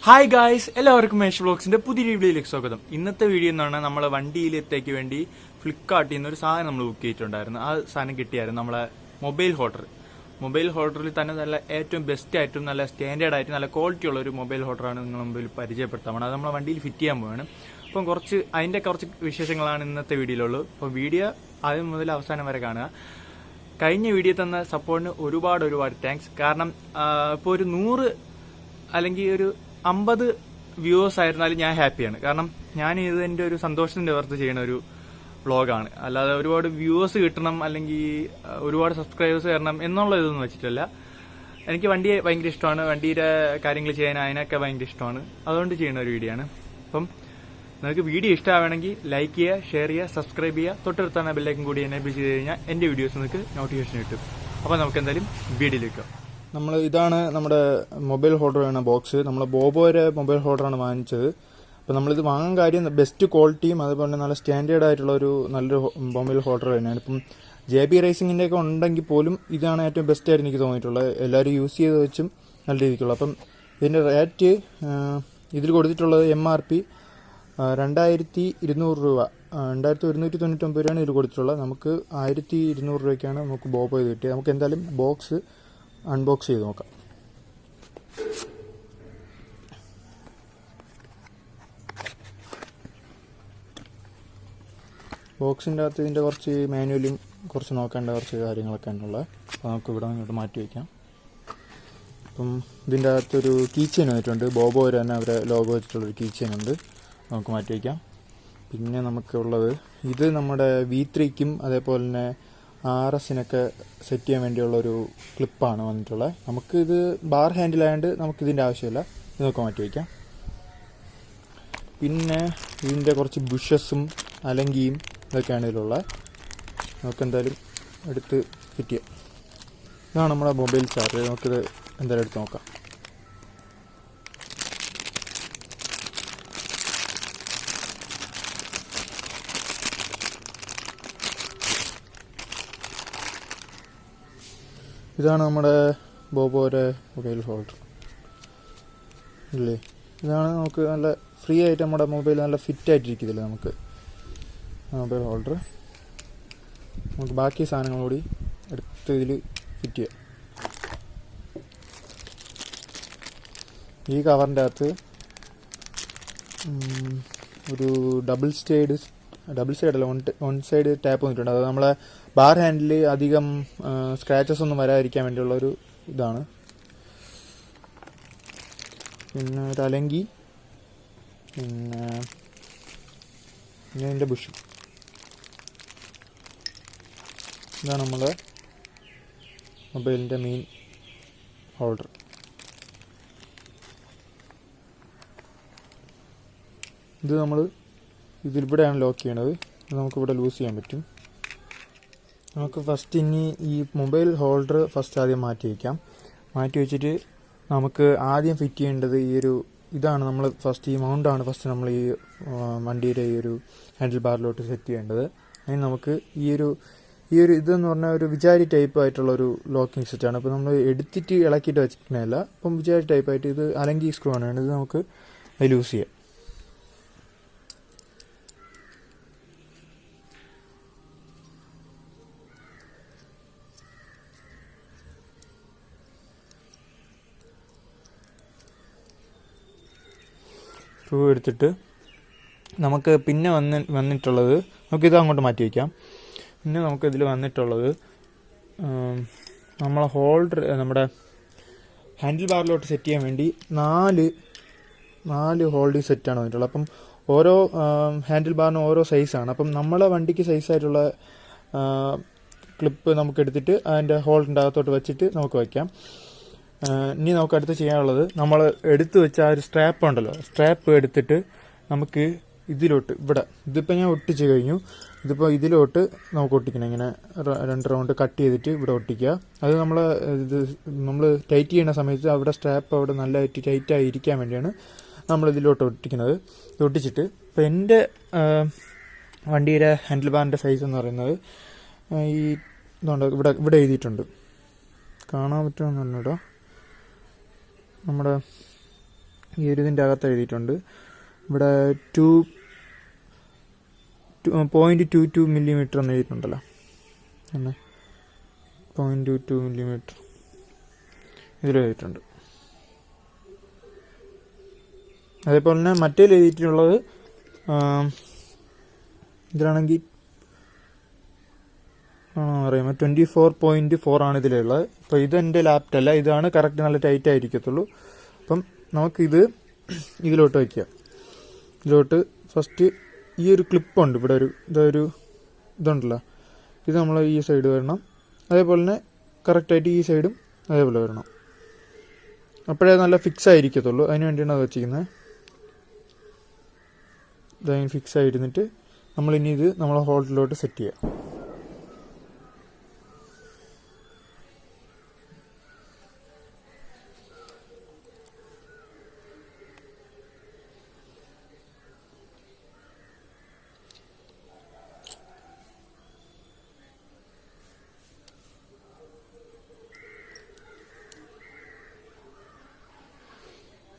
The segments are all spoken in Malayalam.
ഹായ് ഗായ്സ്, എല്ലാവർക്കും മേഷ് വ്ളോഗ്സിന്റെ പുതിയ വീഡിയോയിലേക്ക് സ്വാഗതം. ഇന്നത്തെ വീഡിയോ എന്നാണ് നമ്മളെ വണ്ടിയിലെത്തേക്ക് വേണ്ടി ഫ്ലിപ്കാർട്ടിൽ നിന്ന് ഒരു സാധനം നമ്മൾ ബുക്ക് ചെയ്തിട്ടുണ്ടായിരുന്നു. ആ സാധനം കിട്ടിയായിരുന്നു നമ്മളെ മൊബൈൽ ഹോൾഡറിൽ തന്നെ നല്ല ഏറ്റവും ബെസ്റ്റ് ആയിട്ടും നല്ല സ്റ്റാൻഡേർഡ് ആയിട്ട് നല്ല ക്വാളിറ്റി ഉള്ള ഒരു മൊബൈൽ ഹോൾഡറാണ് നിങ്ങൾ മുമ്പിൽ പരിചയപ്പെടുത്താൻ വേണം. അത് നമ്മളെ വണ്ടിയിൽ ഫിറ്റ് ചെയ്യാൻ പോവാണ്. അപ്പം അതിന്റെ കുറച്ച് വിശേഷങ്ങളാണ് ഇന്നത്തെ വീഡിയോയിലുള്ളത്. അപ്പോൾ വീഡിയോ ആദ്യം മുതൽ അവസാനം വരെ കാണുക. കഴിഞ്ഞ വീഡിയോ തന്ന സപ്പോർട്ടിന് ഒരുപാട് താങ്ക്സ്. കാരണം ഇപ്പോൾ ഒരു 100 അല്ലെങ്കിൽ ഒരു 50 വ്യൂവേഴ്സ് ആയിരുന്നാലും ഞാൻ ഹാപ്പിയാണ്. കാരണം ഞാൻ ഇത് എൻ്റെ ഒരു സന്തോഷത്തിന്റെ പുറത്ത് ചെയ്യുന്ന ഒരു വ്ളോഗാണ്. അല്ലാതെ ഒരുപാട് വ്യൂവേഴ്സ് കിട്ടണം അല്ലെങ്കിൽ ഒരുപാട് സബ്സ്ക്രൈബേഴ്സ് വരണം എന്നുള്ള ഇതൊന്നും വെച്ചിട്ടല്ല. എനിക്ക് വണ്ടിയെ ഭയങ്കര ഇഷ്ടമാണ്, വണ്ടിയുടെ കാര്യങ്ങൾ ചെയ്യാൻ അതിനൊക്കെ ഭയങ്കര ഇഷ്ടമാണ്. അതുകൊണ്ട് ചെയ്യുന്ന ഒരു വീഡിയോ ആണ്. അപ്പം നിങ്ങൾക്ക് വീഡിയോ ഇഷ്ടമാണെങ്കിൽ ലൈക്ക് ചെയ്യുക, ഷെയർ ചെയ്യുക, സബ്സ്ക്രൈബ് ചെയ്യുക. തൊട്ടടുത്താണ് ബെല്ലൈക്കൻ കൂടി എനേബിൾ ചെയ്ത് കഴിഞ്ഞാൽ എൻ്റെ വീഡിയോസ് നിങ്ങൾക്ക് നോട്ടിഫിക്കേഷൻ കിട്ടും. അപ്പോൾ നമുക്ക് എന്തായാലും വീഡിയോയിലേക്ക് ഇതാണ് നമ്മുടെ മൊബൈൽ ഹോൾഡർ വേണ ബോക്സ്. നമ്മൾ ബോബോയുടെ മൊബൈൽ ഹോൾഡറാണ് വാങ്ങിച്ചത്. അപ്പോൾ നമ്മളിത് വാങ്ങാൻ കാര്യം ബെസ്റ്റ് ക്വാളിറ്റിയും അതുപോലെ നല്ല സ്റ്റാൻഡേർഡ് ആയിട്ടുള്ള ഒരു നല്ലൊരു മൊബൈൽ ഹോൾഡർ തന്നെയാണ്. ഇപ്പം JB റേസിംഗിൻ്റെ ഒക്കെ ഉണ്ടെങ്കിൽ പോലും ഇതാണ് ഏറ്റവും ബെസ്റ്റ് ആയിട്ട് എനിക്ക് തോന്നിയിട്ടുള്ളത്. എല്ലാവരും യൂസ് ചെയ്ത് വെച്ചും നല്ല രീതിക്കുള്ള. അപ്പം ഇതിൻ്റെ റേറ്റ് ഇതിൽ കൊടുത്തിട്ടുള്ളത് MRP 2200 രൂപ, 2199 രൂപയാണ് ഇതിൽ കൊടുത്തിട്ടുള്ളത്. നമുക്ക് 1200 രൂപയ്ക്കാണ് നമുക്ക് ബോബോ ഇത് കിട്ടിയത്. നമുക്ക് എന്തായാലും ബോക്സ് അൺബോക്സ് ചെയ്ത് നോക്കാം. ബോക്സിൻ്റെ അകത്ത് ഇതിൻ്റെ കുറച്ച് മാനുവലും കുറച്ച് നോക്കേണ്ട കുറച്ച് കാര്യങ്ങളൊക്കെ ഉള്ളത്. അപ്പോൾ നമുക്ക് ഇവിടെ ഇങ്ങോട്ട് മാറ്റി വയ്ക്കാം. അപ്പം ഇതിൻ്റെ അകത്തൊരു കീ ചെയിൻ വന്നിട്ടുണ്ട്. ബോബോ തന്നെ അവരെ ലോഗോ വെച്ചിട്ടുള്ളൊരു കീ ചെയിൻ ഉണ്ട്, നമുക്ക് മാറ്റി വയ്ക്കാം. പിന്നെ നമുക്കുള്ളത് ഇത് നമ്മുടെ V3ക്കും അതേപോലെ തന്നെ RSനൊക്കെ സെറ്റ് ചെയ്യാൻ വേണ്ടിയുള്ളൊരു ക്ലിപ്പാണ് വന്നിട്ടുള്ളത്. നമുക്കിത് ബാർ ഹാൻഡിലായതുകൊണ്ട് നമുക്കിതിൻ്റെ ആവശ്യമില്ല, ഇതൊക്കെ മാറ്റി വയ്ക്കാം. പിന്നെ ഇതിൻ്റെ കുറച്ച് ബുഷസും അലങ്കിയും ഇതൊക്കെയാണ് ഇതിലുള്ളത്. നമുക്ക് എന്തായാലും എടുത്ത് ഫിറ്റ് ചെയ്യാം. ഇതാണ് നമ്മുടെ മൊബൈൽ ചാർജർ. നമുക്കിത് എന്തായാലും എടുത്ത് നോക്കാം. ഇതാണ് നമ്മുടെ ബോബോയുടെ മൊബൈൽ ഹോൾഡർ ഇല്ലേ. ഇതാണ് നമുക്ക് നല്ല ഫ്രീ ആയിട്ട് നമ്മുടെ മൊബൈൽ നല്ല ഫിറ്റ് ആയിട്ടിരിക്കത്തില്ല നമുക്ക് മൊബൈൽ ഹോൾഡർ. നമുക്ക് ബാക്കി സാധനങ്ങൾ കൂടി എടുത്ത് ഇതിൽ ഫിറ്റ് ചെയ്യാം. ഈ കവറിൻ്റെ അകത്ത് ഒരു ഡബിൾ സൈഡ് അല്ല വൺ സൈഡ് ടാപ്പ് വന്നിട്ടുണ്ട്. അത് നമ്മളെ ബാർ ഹാൻഡിൽ അധികം സ്ക്രാച്ചസ് ഒന്നും വരാതിരിക്കാൻ വേണ്ടിയുള്ള ഒരു ഇതാണ്. പിന്നെ ഒരു അലങ്കി, പിന്നെ ഇതിൻ്റെ ബുഷ്. ഇതാണ് നമ്മളെ മൊബൈലിൻ്റെ മെയിൻ ഹോൾഡർ. ഇത് നമ്മൾ ഇതിലിവിടെയാണ് ലോക്ക് ചെയ്യണത്. ഇത് നമുക്കിവിടെ ലൂസ് ചെയ്യാൻ പറ്റും. നമുക്ക് ഫസ്റ്റ് ഇനി ഈ മൊബൈൽ ഹോൾഡർ ഫസ്റ്റ് ആദ്യം മാറ്റി വയ്ക്കാം. മാറ്റി വെച്ചിട്ട് നമുക്ക് ആദ്യം ഫിറ്റ് ചെയ്യേണ്ടത് ഇതാണ്. നമ്മൾ ഫസ്റ്റ് ഈ മൗണ്ടാണ് ഫസ്റ്റ് നമ്മൾ ഈ വണ്ടിയുടെ ഈ ഒരു ഹാൻഡിൽ ബാറിലോട്ട് സെറ്റ് ചെയ്യേണ്ടത്. അതിന് നമുക്ക് ഈ ഒരു ഇതെന്ന് പറഞ്ഞാൽ ഒരു വിചാരി ടൈപ്പ് ആയിട്ടുള്ള ഒരു ലോക്കിംഗ് സെറ്റാണ്. അപ്പോൾ നമ്മൾ എടുത്തിട്ട് ഇളക്കിയിട്ട് വെച്ചിട്ടുണ്ടല്ല. അപ്പം വിചാരി ടൈപ്പായിട്ട് ഇത് അലങ്കി സ്ക്രൂ ആണ്. ഇത് നമുക്ക് അത് ലൂസ് ചെയ്യാം. സ്ക്രൂ എടുത്തിട്ട് നമുക്ക് പിന്നെ വന്നിട്ടുള്ളത് നമുക്കിത് അങ്ങോട്ട് മാറ്റി വയ്ക്കാം. പിന്നെ നമുക്കിതിൽ വന്നിട്ടുള്ളത് നമ്മളെ ഹോൾഡർ നമ്മുടെ ഹാൻഡിൽ ബാറിലോട്ട് സെറ്റ് ചെയ്യാൻ വേണ്ടി 4 ഹോൾഡിംഗ് സെറ്റാണ് വന്നിട്ടുള്ളത്. അപ്പം ഓരോ ഹാൻഡിൽ ബാറിനും ഓരോ സൈസാണ്. അപ്പം നമ്മളെ വണ്ടിക്ക് സൈസായിട്ടുള്ള ക്ലിപ്പ് നമുക്ക് എടുത്തിട്ട് അതിൻ്റെ ഹോൾഡിൻ്റെ അകത്തോട്ട് വെച്ചിട്ട് നമുക്ക് വയ്ക്കാം. ഇനി നമുക്ക് അടുത്ത് ചെയ്യാനുള്ളത് നമ്മൾ എടുത്തു വെച്ച ആ ഒരു സ്ട്രാപ്പ് ഉണ്ടല്ലോ, സ്ട്രാപ്പ് എടുത്തിട്ട് നമുക്ക് ഇതിലോട്ട് ഇതിപ്പോൾ ഞാൻ ഒട്ടിച്ച് കഴിഞ്ഞു. ഇതിപ്പോൾ ഇതിലോട്ട് നമുക്ക് ഒട്ടിക്കണം. ഇങ്ങനെ 2 റൗണ്ട് കട്ട് ചെയ്തിട്ട് ഇവിടെ ഒട്ടിക്കുക. അത് നമ്മൾ ടൈറ്റ് ചെയ്യുന്ന സമയത്ത് അവിടെ സ്ട്രാപ്പ് അവിടെ നല്ല ടൈറ്റായി ഇരിക്കാൻ വേണ്ടിയാണ് നമ്മൾ ഇതിലോട്ട് ഒട്ടിക്കുന്നത്. ഇത് ഒട്ടിച്ചിട്ട് ഇപ്പോൾ എൻ്റെ വണ്ടിയുടെ ഹാൻഡിൽ ബാറിൻ്റെ സൈസ് എന്ന് പറയുന്നത് ഈ ഇതുകൊണ്ട് ഇവിടെ എഴുതിയിട്ടുണ്ട്, കാണാൻ പറ്റുമെന്ന് പറഞ്ഞിട്ടോ. നമ്മുടെ ഈ ഒരു ഇതിൻ്റെ അകത്ത് എഴുതിയിട്ടുണ്ട്. ഇവിടെ 0.22 മില്ലിമീറ്റർ എന്ന് എഴുതിയിട്ടുണ്ടല്ലോ. 0.22 മില്ലിമീറ്റർ ഇതിൽ എഴുതിയിട്ടുണ്ട്. അതേപോലെ തന്നെ മറ്റേ എഴുതിയിട്ടുള്ളത് ഇതിലാണെങ്കിൽ അറിയാമോ 24.4 ആണ് ഇതിലുള്ളത്. അപ്പോൾ ഇതെൻ്റെ ലാപ്റ്റല്ല, ഇതാണ് കറക്റ്റ് നല്ല ടൈറ്റ് ആയിരിക്കത്തുള്ളൂ. അപ്പം നമുക്കിത് ഇതിലോട്ട് വയ്ക്കുക. ഇതിലോട്ട് ഫസ്റ്റ് ഈ ഒരു ക്ലിപ്പുണ്ട് ഇവിടെ, ഇതുണ്ടല്ലോ, ഇത് നമ്മൾ ഈ സൈഡ് വരണം. അതേപോലെ തന്നെ കറക്റ്റായിട്ട് ഈ സൈഡും അതേപോലെ വരണം. അപ്പോഴേ നല്ല ഫിക്സ് ആയിരിക്കത്തുള്ളൂ. അതിന് വേണ്ടിയാണ് അത് വെച്ചിരിക്കുന്നത്. ഇതതിന് ഫിക്സ് ആയിരുന്നിട്ട് നമ്മളിനി ഇത് നമ്മളെ ഹോൾഡിലോട്ട് സെറ്റ് ചെയ്യാം.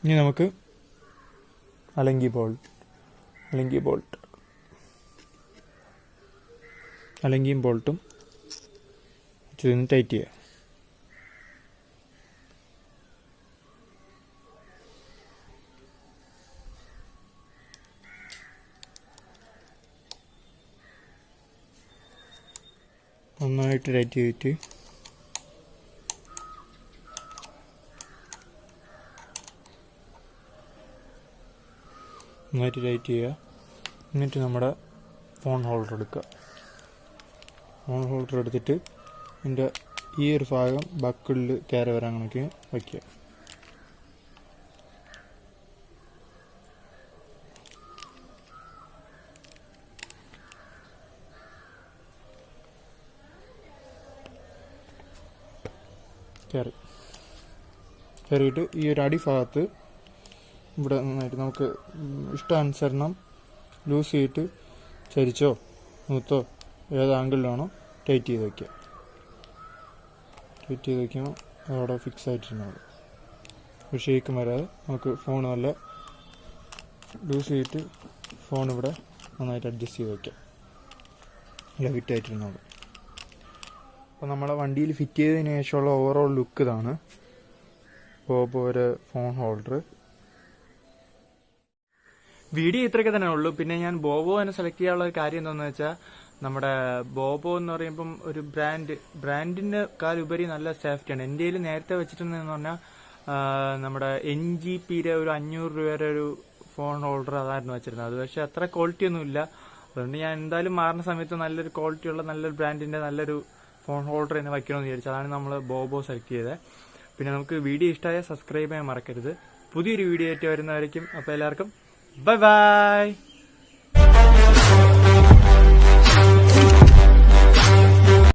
ഇനി നമുക്ക് അലങ്കി അലങ്കിയും ബോൾട്ടും ഇതിന് ടൈറ്റ് ചെയ്യുക. നന്നായിട്ട് ടൈറ്റ് ചെയ്തിട്ട് നന്നായിട്ട് ടൈറ്റ് ചെയ്യുക. എന്നിട്ട് നമ്മുടെ ഫോൺ ഹോൾഡർ എടുക്കുക. ഫോൺ ഹോൾഡർ എടുത്തിട്ട് ഇതിൻ്റെ ഈ ഒരു ഭാഗം ബക്കിളിൽ കയറി വരാൻ കണക്ക് വയ്ക്കുക. കയറിയിട്ട് ഈ ഒരു അടിഭാഗത്ത് ഇവിടെ നന്നായിട്ട് നമുക്ക് ഇഷ്ടാനുസരണം ലൂസ് ചെയ്തിട്ട് ചരിച്ചോ നൂത്തോ ഏത് ആംഗിളിലാണോ ടൈറ്റ് ചെയ്ത് വയ്ക്കുക. ടൈറ്റ് ചെയ്ത് വയ്ക്കുമ്പോൾ അതവിടെ ഫിക്സ് ആയിട്ടിരുന്നത് ഒരു ഷേക്കും വരാതെ നമുക്ക് ഫോൺ നല്ല ലൂസ് ചെയ്തിട്ട് ഫോൺ ഇവിടെ നന്നായിട്ട് അഡ്ജസ്റ്റ് ചെയ്ത് വയ്ക്കാം. നല്ല ഫിറ്റായിട്ടിരുന്നത്. അപ്പോൾ നമ്മളെ വണ്ടിയിൽ ഫിറ്റ് ചെയ്തതിന് ശേഷമുള്ള ഓവറോൾ ലുക്ക് ഇതാണ്. ബോബോ ഒരു ഫോൺ ഹോൾഡർ. വീഡിയോ ഇത്രയൊക്കെ തന്നെ ഉള്ളൂ. പിന്നെ ഞാൻ ബോബോ തന്നെ സെലക്ട് ചെയ്യാനുള്ള കാര്യം എന്താണെന്ന് വെച്ചാൽ, നമ്മുടെ ബോബോ എന്ന് പറയുമ്പം ഒരു ബ്രാൻഡിന്റെ കാലുപരി നല്ല സേഫ്റ്റിയാണ്. എൻ്റെ കയ്യിൽ നേരത്തെ വെച്ചിട്ടുണ്ടെന്ന് പറഞ്ഞാൽ നമ്മുടെ NGPയുടെ ഒരു 500 രൂപയുടെ ഒരു ഫോൺ ഹോൾഡർ അതായിരുന്നു വെച്ചിരുന്നത്. അത് പക്ഷെ അത്ര ക്വാളിറ്റി ഒന്നും ഇല്ല. അതുകൊണ്ട് ഞാൻ എന്തായാലും മാറുന്ന സമയത്ത് നല്ലൊരു ക്വാളിറ്റിയുള്ള നല്ലൊരു ബ്രാൻഡിന്റെ നല്ലൊരു ഫോൺ ഹോൾഡർ തന്നെ വയ്ക്കണമെന്ന് വിചാരിച്ചു. അതാണ് നമ്മൾ ബോബോ സെലക്ട് ചെയ്തത്. പിന്നെ നമുക്ക് വീഡിയോ ഇഷ്ടമായ സബ്സ്ക്രൈബ് ചെയ്യാൻ മറക്കരുത്. പുതിയൊരു വീഡിയോ ആയിട്ട് വരുന്നവരേക്കും. അപ്പോൾ എല്ലാവർക്കും ബൈ ബൈ.